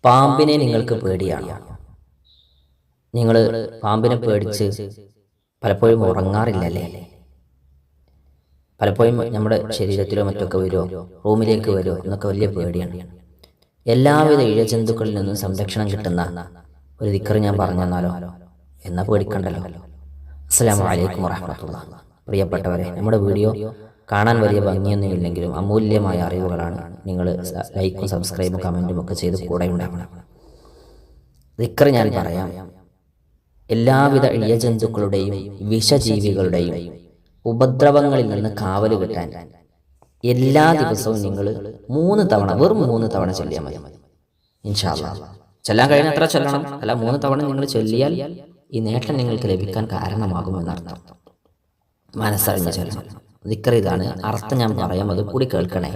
പാമ്പിനെ നിങ്ങൾക്ക് പേടിയാണോ? നിങ്ങൾ പാമ്പിനെ പേടിച്ച് പലപ്പോഴും ഉറങ്ങാറില്ലല്ലേ? പലപ്പോഴും നമ്മുടെ ശരീരത്തിലോ മറ്റൊക്കെ വരുമോ, റൂമിലേക്ക് വരുമോ എന്നൊക്കെ വലിയ പേടിയാണ്. എല്ലാവിധ ഇഴജന്തുക്കളിൽ നിന്നും സംരക്ഷണം കിട്ടുന്ന ഒരു ദിക്ർ ഞാൻ പറഞ്ഞു തന്നാലോ? എന്നാ പേടിക്കണ്ടല്ലോ. അസ്സലാമു അലൈക്കും വറഹ്മത്തുള്ളാഹി. പ്രിയപ്പെട്ടവരെ, നമ്മുടെ വീഡിയോ കാണാൻ വലിയ ഭംഗിയൊന്നുമില്ലെങ്കിലും അമൂല്യമായ അറിവുകളാണ്. നിങ്ങൾ ലൈക്കും സബ്സ്ക്രൈബും കമൻറ്റും ഒക്കെ ചെയ്ത് കൂടെ ഉണ്ടാകണം. ദിക്ർ ഞാൻ പറയാം. എല്ലാവിധ ഇഴജന്തുക്കളുടെയും വിഷജീവികളുടെയും ഉപദ്രവങ്ങളിൽ നിന്ന് കാവല് കിട്ടാൻ എല്ലാ ദിവസവും നിങ്ങൾ 3 തവണ, വെറും 3 തവണ ചൊല്ലിയാൽ മതി. ഇൻഷാ അല്ലാഹ് ചൊല്ലാൻ കഴിയുന്നത്ര ചൊല്ലണം. അല്ല, 3 തവണ നിങ്ങൾ ചൊല്ലിയാൽ ഈ നേട്ടം നിങ്ങൾക്ക് ലഭിക്കാൻ കാരണമാകുമെന്നർത്ഥം. മനസ്സറിഞ്ഞ് ചൊല്ലണം. ദിക്ർ ഇതാണ്. അർത്ഥം ഞാൻ പറയാം, അത് കൂടി കേൾക്കണേ.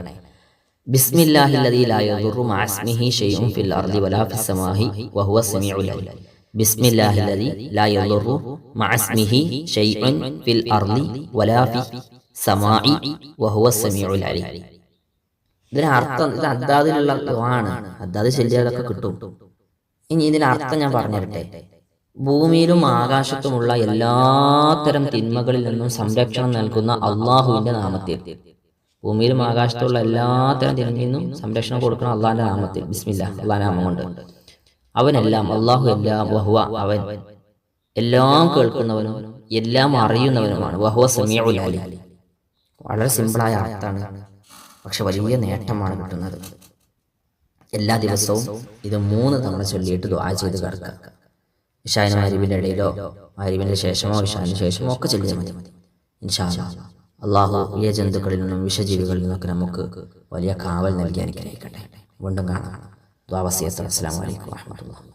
ബിസ്മില്ലാഹില്ലദീ ലാ യദുറു മഅ ഇസ്മിഹി ശൈഉൻ ഫിൽ അർളി വലാ ഫിസ് സമാഇ വഹുവ സമീഉൽ അലീം. ബിസ്മില്ലാഹില്ലദീ ലാ യദുറു മഅ ഇസ്മിഹി ശൈഉൻ ഫിൽ അർളി വലാ ഫിസ് സമാഇ വഹുവ സമീഉൽ അലീം. ഇതിന്റെ അർത്ഥം, ഇത് അദ്ദാദിലുള്ള ദുആണ്. അദ്ദാദ് ചൊല്ലിയാലൊക്കെ കിട്ടും. ഇനി ഇതിന്റെ അർത്ഥം ഞാൻ പറഞ്ഞു തരട്ടെ. ഭൂമിയിലും ആകാശത്തുമുള്ള എല്ലാത്തരം തിന്മകളിൽ നിന്നും സംരക്ഷണം നൽകുന്ന അള്ളാഹുവിന്റെ നാമത്തിൽ, ഭൂമിയിലും ആകാശത്തുള്ള എല്ലാത്തരം തിന്മയിൽ നിന്നും സംരക്ഷണം കൊടുക്കുന്ന അള്ളാഹിന്റെ നാമത്തിൽ, ബിസ്മില്ലാ, അള്ളാഹിന്റെ നാമം കൊണ്ട്. അവനെല്ലാം, അള്ളാഹു എല്ലാം, വഹുവ അവൻ എല്ലാം കേൾക്കുന്നവനും എല്ലാം അറിയുന്നവനുമാണ്. വഹുവ സമീഉൽ അലീം. വളരെ സിമ്പിളായ അർത്ഥമാണ്, പക്ഷെ വലിയ നേട്ടമാണ് കിട്ടുന്നത്. എല്ലാ ദിവസവും ഇത് 3 തവണ ചൊല്ലിയിട്ട് ദുആ ചെയ്ത് കിടക്കുക. ഇശാഇന് മഗ്‌രിബിന്റെ ഇടയിലോ മഗ്‌രിബിന്റെ ശേഷമോ ഇശാഇന് ശേഷമോ ഒക്കെ ചൊല്ലിയാൽ മതി. ഇൻഷാ അല്ലാഹ് അള്ളാഹു ഈ ജന്തുക്കളിൽ നിന്നും വിഷജീവികളിൽ നിന്നൊക്കെ നമുക്ക് വലിയ കാവൽ നൽകി അനുഗ്രഹിക്കട്ടെ. വീണ്ടും കാണാം. ദുആ വസിയത്ത്. അസ്സലാമു അലൈക്കും വറഹ്മത്തുള്ളാഹി.